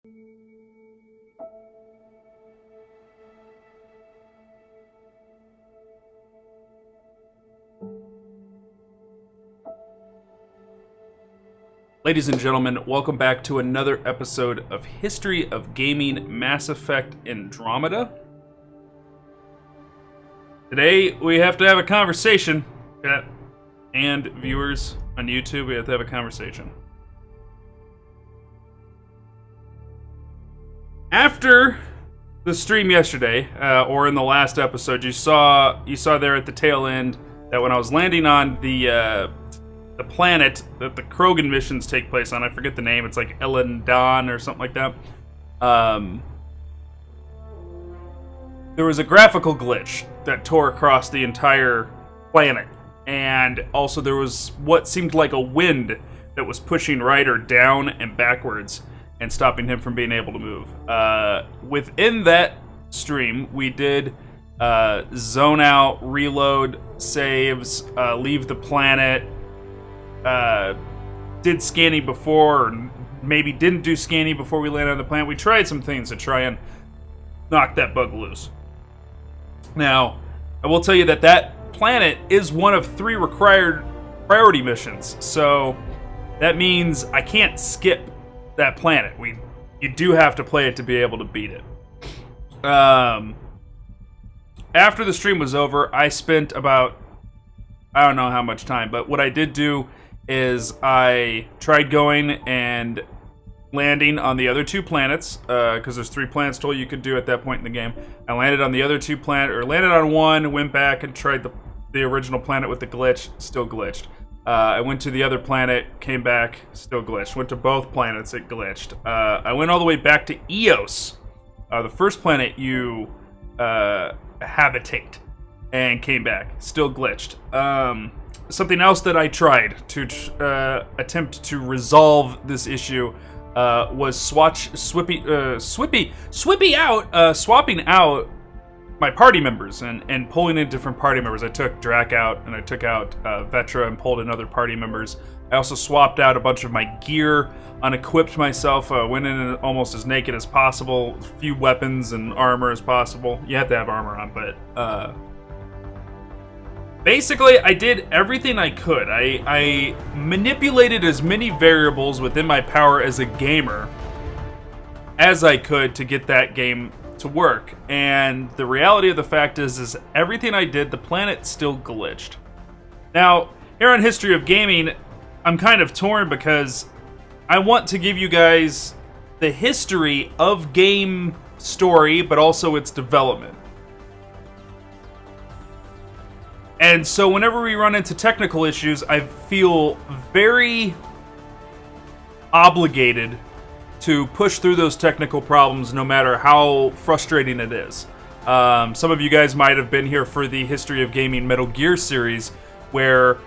Ladies and gentlemen, welcome back to another episode of History of Gaming Mass Effect Andromeda. Today, we have to have a conversation, chat, and viewers on YouTube, we have to have a conversation. After the stream yesterday, or in the last episode, you saw there at the tail end that when I was landing on the planet that the Krogan missions take place on, I forget the name, it's like Elendon or something like that. There was a graphical glitch that tore across the entire planet, and also there was what seemed like a wind that was pushing Ryder down and backwards and stopping him from being able to move. Within that stream, we did zone out, reload saves, leave the planet, did scanning before, or maybe didn't do scanning before we landed on the planet. We tried some things to try and knock that bug loose. Now, I will tell you that that planet is one of 3 required priority missions, so that means I can't skip that planet. You do have to play it to be able to beat it. After the stream was over, I spent about, I don't know how much time, but what I did do is I tried going and landing on the other 2 planets, because there's 3 planets total you could do at that point in the game. I landed on the other 2 planets, or landed on one, went back and tried the original planet with the glitch, still glitched. I went to the other planet, came back, still glitched. Went to both planets, it glitched. I went all the way back to Eos, the first planet you habitate, and came back, still glitched. Something else that I tried to attempt to resolve this issue was swapping out my party members and pulling in different party members. I took Drac out, and I took out Vetra and pulled in other party members. I also swapped out a bunch of my gear, unequipped myself, went in almost as naked as possible, as few weapons and armor as possible. You have to have armor on, but basically, I did everything I could. I manipulated as many variables within my power as a gamer as I could to get that game to work. And the reality of the fact is everything I did, the planet still glitched. Now, here on History of Gaming, I'm kind of torn because I want to give you guys the history of game story, but also its development. And so whenever we run into technical issues, I feel very obligated to push through those technical problems no matter how frustrating it is. Some of you guys might have been here for the History of Gaming Metal Gear series, where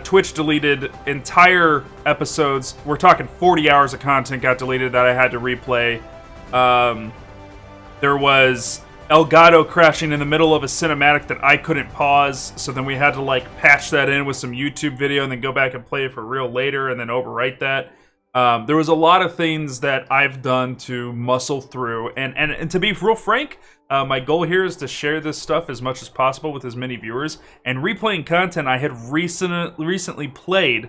Twitch deleted entire episodes. We're talking 40 hours of content got deleted that I had to replay. There was Elgato crashing in the middle of a cinematic that I couldn't pause, so then we had to patch that in with some YouTube video and then go back and play it for real later and then overwrite that. There was a lot of things that I've done to muscle through, and to be real frank, my goal here is to share this stuff as much as possible with as many viewers, and replaying content I had recently played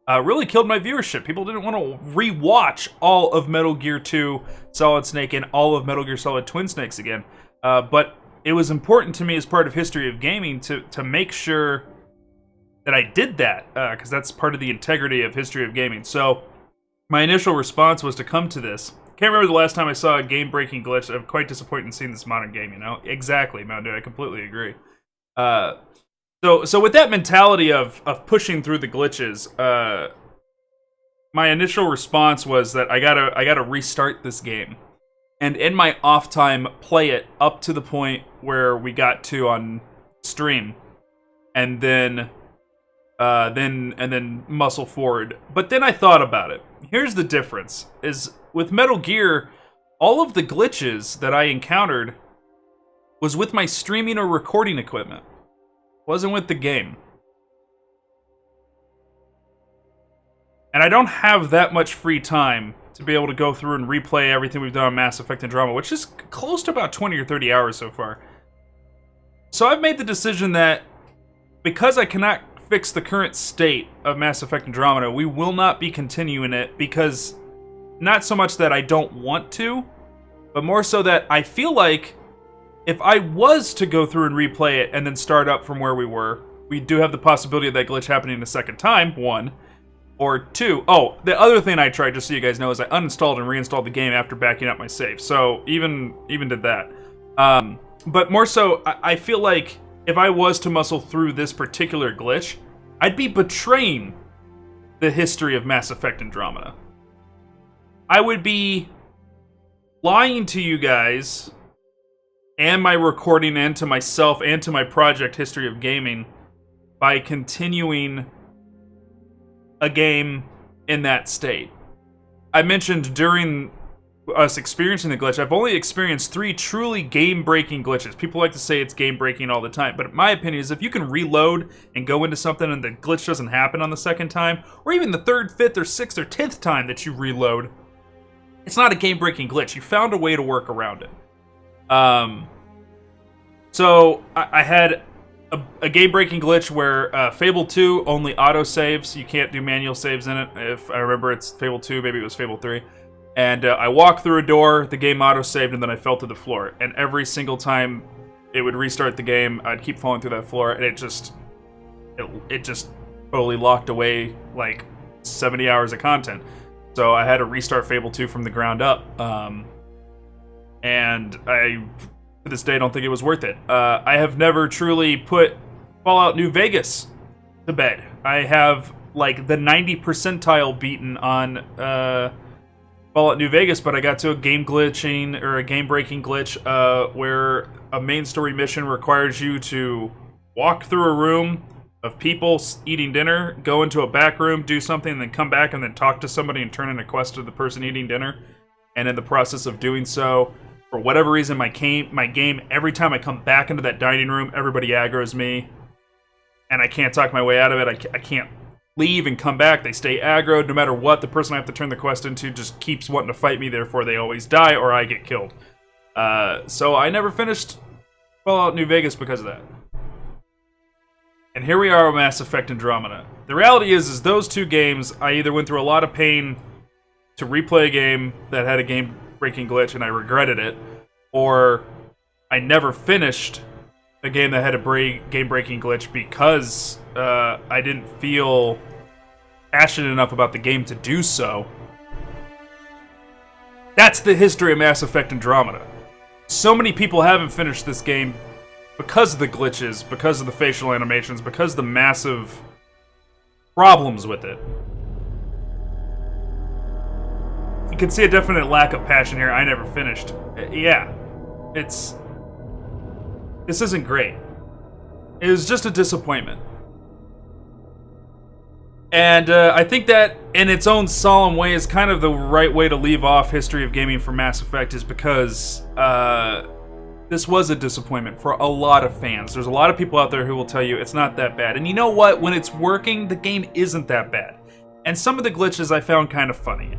really killed my viewership. People didn't want to rewatch all of Metal Gear 2 Solid Snake and all of Metal Gear Solid Twin Snakes again. But it was important to me as part of History of Gaming to make sure that I did that, because that's part of the integrity of History of Gaming. So my initial response was to come to this. Can't remember the last time I saw a game-breaking glitch. I'm quite disappointed in seeing this modern game, you know? Exactly, Mountain Dew, I completely agree. So with that mentality of pushing through the glitches, my initial response was that I gotta restart this game, and in my off time play it up to the point where we got to on stream, and then muscle forward. But then I thought about it. Here's the difference: is with Metal Gear, all of the glitches that I encountered was with my streaming or recording equipment. Wasn't with the game. And I don't have that much free time to be able to go through and replay everything we've done on Mass Effect Andromeda, which is close to about 20 or 30 hours so far. So I've made the decision that because I cannot fix the current state of Mass Effect Andromeda, we will not be continuing it, because not so much that I don't want to, but more so that I feel like if I was to go through and replay it and then start up from where we were, we do have the possibility of that glitch happening a second time, one. Or two, oh, the other thing I tried, just so you guys know, is I uninstalled and reinstalled the game after backing up my save. So even did that. But more so, I feel like if I was to muscle through this particular glitch, I'd be betraying the history of Mass Effect Andromeda. I would be lying to you guys and my recording and to myself and to my project History of Gaming by continuing a game in that state. I mentioned during us experiencing the glitch, I've only experienced 3 truly game-breaking glitches. People like to say it's game-breaking all the time, but my opinion is if you can reload and go into something and the glitch doesn't happen on the second time, or even the 3rd, 5th, or 6th, or 10th time that you reload, it's not a game-breaking glitch. You found a way to work around it. So I had a game-breaking glitch where Fable 2 only auto-saves. You can't do manual saves in it. If I remember, it's Fable 2, maybe it was Fable 3. And I walked through a door, the game auto-saved, and then I fell to the floor. And every single time it would restart the game, I'd keep falling through that floor, and it just totally locked away like 70 hours of content. So I had to restart Fable 2 from the ground up. And I, to this day, don't think it was worth it. I have never truly put Fallout New Vegas to bed. I have like the 90 percentile beaten on Fallout New Vegas, but I got to a game glitching or a game-breaking glitch where a main story mission requires you to walk through a room of people eating dinner, go into a back room, do something, and then come back and then talk to somebody and turn in a quest to the person eating dinner. And in the process of doing so, for whatever reason, my game, every time I come back into that dining room, everybody aggroes me, and I can't talk my way out of it. I can't leave and come back. They stay aggroed no matter what. The person I have to turn the quest into just keeps wanting to fight me, therefore they always die or I get killed. So I never finished Fallout New Vegas because of that. And here we are with Mass Effect Andromeda. The reality is those 2 games, I either went through a lot of pain to replay a game that had a game-breaking glitch and I regretted it, or I never finished a game that had a game-breaking glitch because I didn't feel passionate enough about the game to do so. That's the history of Mass Effect Andromeda. So many people haven't finished this game because of the glitches, because of the facial animations, because of the massive problems with it. You can see a definite lack of passion here. I never finished. Yeah. This isn't great. It was just a disappointment. And I think that, in its own solemn way, is kind of the right way to leave off History of Gaming for Mass Effect, is because this was a disappointment for a lot of fans. There's a lot of people out there who will tell you it's not that bad. And you know what? When it's working, the game isn't that bad. And some of the glitches I found kind of funny.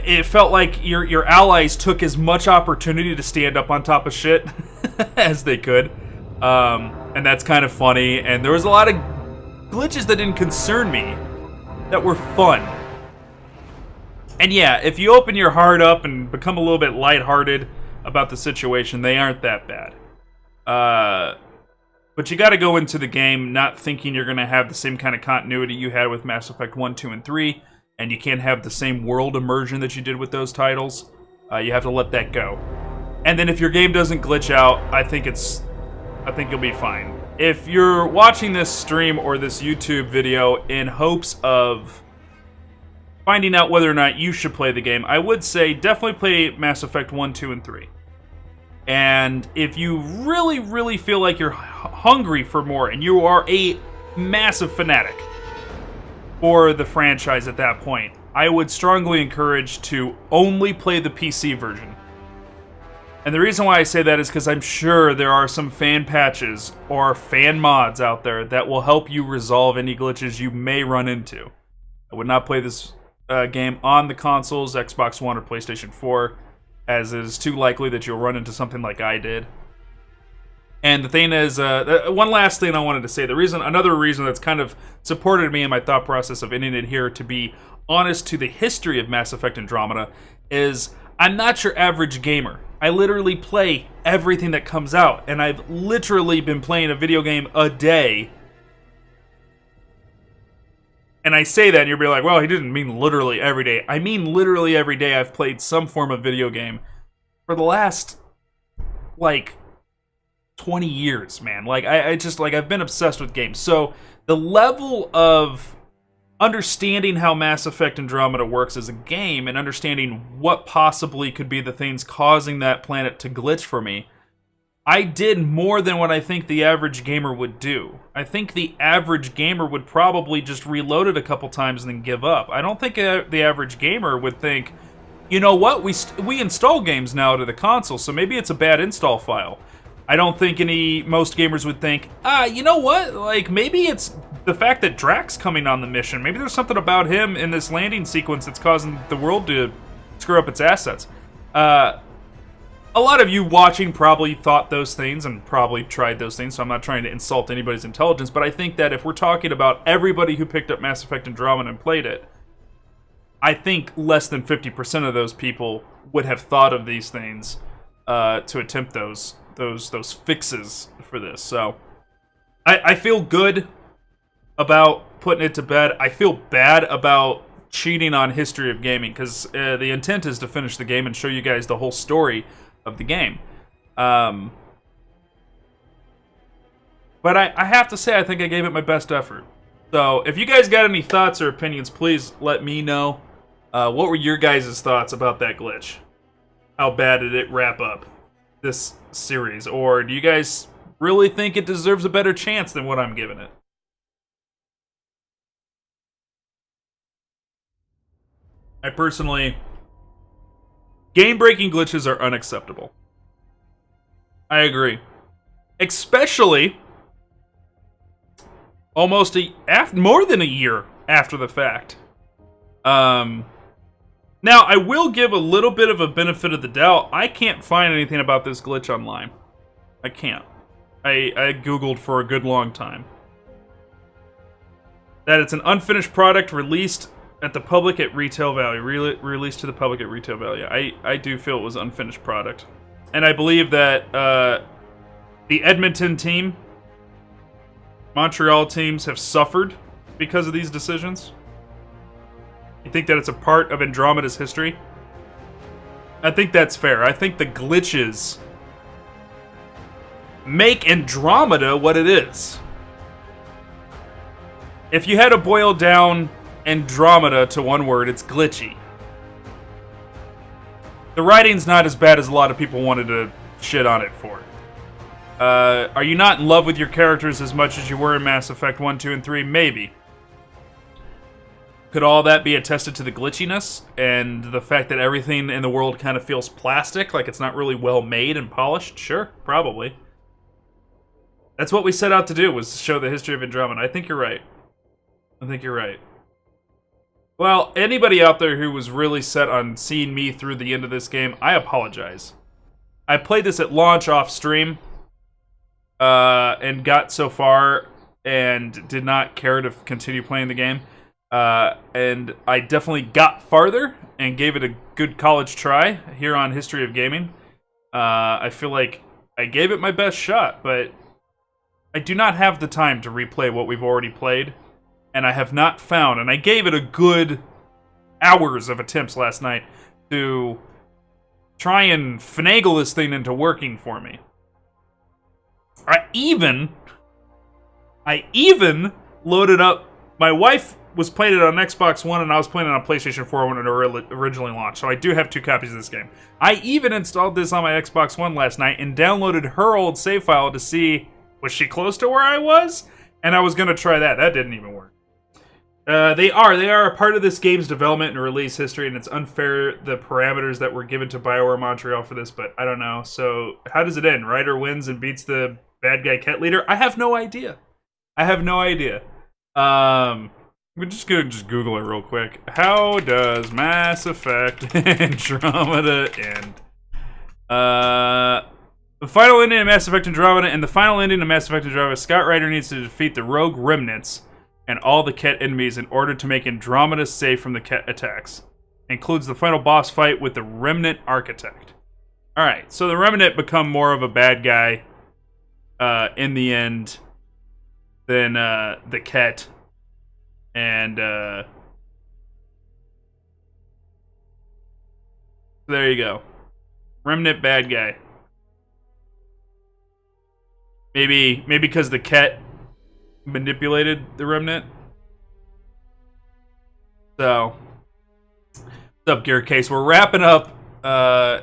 It felt like your allies took as much opportunity to stand up on top of shit as they could. And that's kind of funny. And there was a lot of glitches that didn't concern me that were fun. And yeah, if you open your heart up and become a little bit lighthearted about the situation, they aren't that bad. But you got to go into the game not thinking you're going to have the same kind of continuity you had with Mass Effect 1, 2, and 3, and you can't have the same world immersion that you did with those titles. You have to let that go. And then if your game doesn't glitch out, I think you'll be fine. If you're watching this stream or this YouTube video in hopes of finding out whether or not you should play the game, I would say definitely play Mass Effect 1, 2, and 3. And if you really, really feel like you're hungry for more and you are a massive fanatic for the franchise at that point, I would strongly encourage to only play the PC version. And the reason why I say that is because I'm sure there are some fan patches or fan mods out there that will help you resolve any glitches you may run into. I would not play this game on the consoles, Xbox One or PlayStation 4, as it is too likely that you'll run into something like I did. And the thing is, one last thing I wanted to say, another reason that's kind of supported me in my thought process of ending it here, to be honest to the history of Mass Effect Andromeda, is I'm not your average gamer. I literally play everything that comes out, and I've literally been playing a video game a day. And I say that, and you'll be like, well, he didn't mean literally every day. I mean literally every day I've played some form of video game for the last, 20 years, man. I've been obsessed with games. So the level of understanding how Mass Effect Andromeda works as a game and understanding what possibly could be the things causing that planet to glitch for me, I did more than what I think the average gamer would do. I think the average gamer would probably just reload it a couple times and then give up. I don't think the average gamer would think, you know what, we install games now to the console, so maybe it's a bad install file. I don't think most gamers would think, you know what, maybe it's the fact that Drax's coming on the mission. Maybe there's something about him in this landing sequence that's causing the world to screw up its assets. A lot of you watching probably thought those things and probably tried those things, so I'm not trying to insult anybody's intelligence, but I think that if we're talking about everybody who picked up Mass Effect Andromeda and played it, I think less than 50% of those people would have thought of these things to attempt those fixes for this. So I feel good about putting it to bed. I feel bad about cheating on History of Gaming, because the intent is to finish the game and show you guys the whole story of the game. But I have to say, I think I gave it my best effort. So if you guys got any thoughts or opinions, please let me know. What were your guys' thoughts about that glitch? How bad did it wrap up this series? Or do you guys really think it deserves a better chance than what I'm giving it? I personally... game-breaking glitches are unacceptable. I agree. Especially almost more than a year after the fact. Now, I will give a little bit of a benefit of the doubt. I can't find anything about this glitch online. I can't. I Googled for a good long time. That it's an unfinished product released at the public at retail value. Released to the public at retail value. I do feel it was unfinished product. And I believe that the Edmonton team, Montreal teams have suffered because of these decisions. You think that it's a part of Andromeda's history? I think that's fair. I think the glitches make Andromeda what it is. If you had to boil down Andromeda to one word, it's glitchy. The writing's not as bad as a lot of people wanted to shit on it for. Are you not in love with your characters as much as you were in Mass Effect 1, 2, and 3? Maybe. Could all that be attested to the glitchiness and the fact that everything in the world kind of feels plastic, like it's not really well made and polished? Sure, probably. That's what we set out to do, was show the history of Andromeda. I think you're right. I think you're right. Well, anybody out there who was really set on seeing me through the end of this game, I apologize. I played this at launch off stream, and got so far and did not care to continue playing the game. And I definitely got farther and gave it a good college try here on History of Gaming. I feel like I gave it my best shot, but I do not have the time to replay what we've already played. And I have not found, and I gave it a good hours of attempts last night to try and finagle this thing into working for me. I even loaded up, my wife was playing it on Xbox One and I was playing it on PlayStation 4 when it originally launched, so I do have two copies of this game. I even installed this on my Xbox One last night and downloaded her old save file to see, was she close to where I was? And I was going to try that. That didn't even work. They are a part of this game's development and release history, and it's unfair, the parameters that were given to BioWare Montreal for this, but I don't know. So, how does it end? Ryder wins and beats the bad guy Ket leader? I have no idea. We're just gonna Google it real quick. How does Mass Effect Andromeda end? The final ending of Mass Effect Andromeda. In the final ending of Mass Effect Andromeda, Scott Ryder needs to defeat the rogue remnants and all the Ket enemies in order to make Andromeda safe from the Ket attacks. Includes the final boss fight with the Remnant Architect. Alright, so the Remnant become more of a bad guy in the end than the Ket. And there you go. Remnant bad guy. Maybe because the Ket manipulated the Remnant. So, what's up, Gear Case? We're wrapping up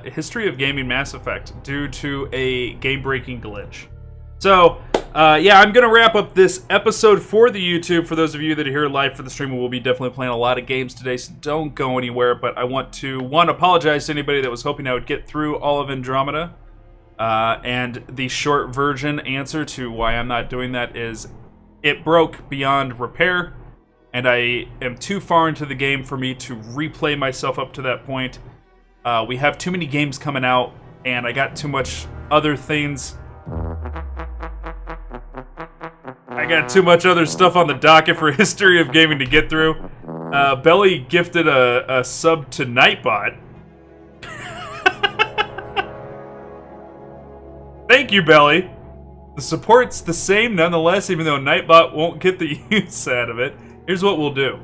History of Gaming Mass Effect due to a game-breaking glitch. So, yeah, I'm going to wrap up this episode for the YouTube. For those of you that are here live for the stream, we'll be definitely playing a lot of games today, so don't go anywhere. But I want to, one, apologize to anybody that was hoping I would get through all of Andromeda. And the short version answer to why I'm not doing that is it broke beyond repair, and I am too far into the game for me to replay myself up to that point. We have too many games coming out, and I got too much other things. I got too much other stuff on the docket for History of Gaming to get through. Belly gifted a sub to Nightbot. Thank you, Belly. The support's the same nonetheless, even though Nightbot won't get the use out of it. Here's what we'll do.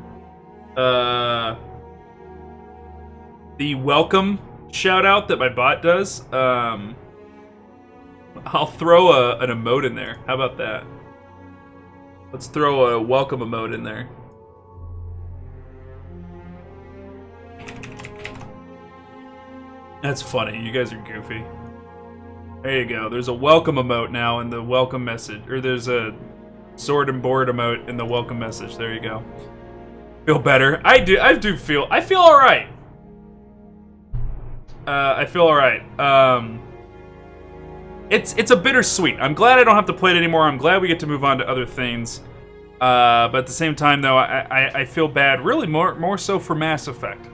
The welcome shout out that my bot does, I'll throw an emote in there. How about that? Let's throw a welcome emote in there. That's funny. You guys are goofy. There you go. There's a welcome emote now in the welcome message. Or there's a sword and board emote in the welcome message. There you go. Feel better. I feel alright. I feel alright. It's a bittersweet. I'm glad I don't have to play it anymore. I'm glad we get to move on to other things. But at the same time, though, I feel bad. Really, more so for Mass Effect.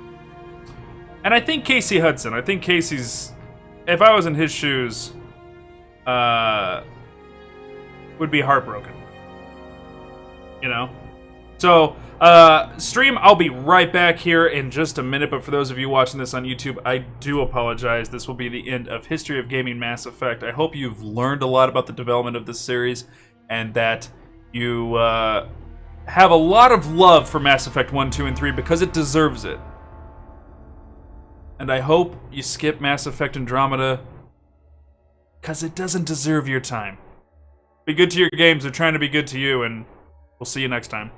And I think Casey Hudson. I think Casey's... If I was in his shoes, would be heartbroken. You know? So, stream, I'll be right back here in just a minute, but for those of you watching this on YouTube, I do apologize. This will be the end of History of Gaming Mass Effect. I hope you've learned a lot about the development of this series, and that you have a lot of love for Mass Effect 1, 2, and 3, because it deserves it. And I hope you skip Mass Effect Andromeda, because it doesn't deserve your time. Be good to your games, they're trying to be good to you, and we'll see you next time.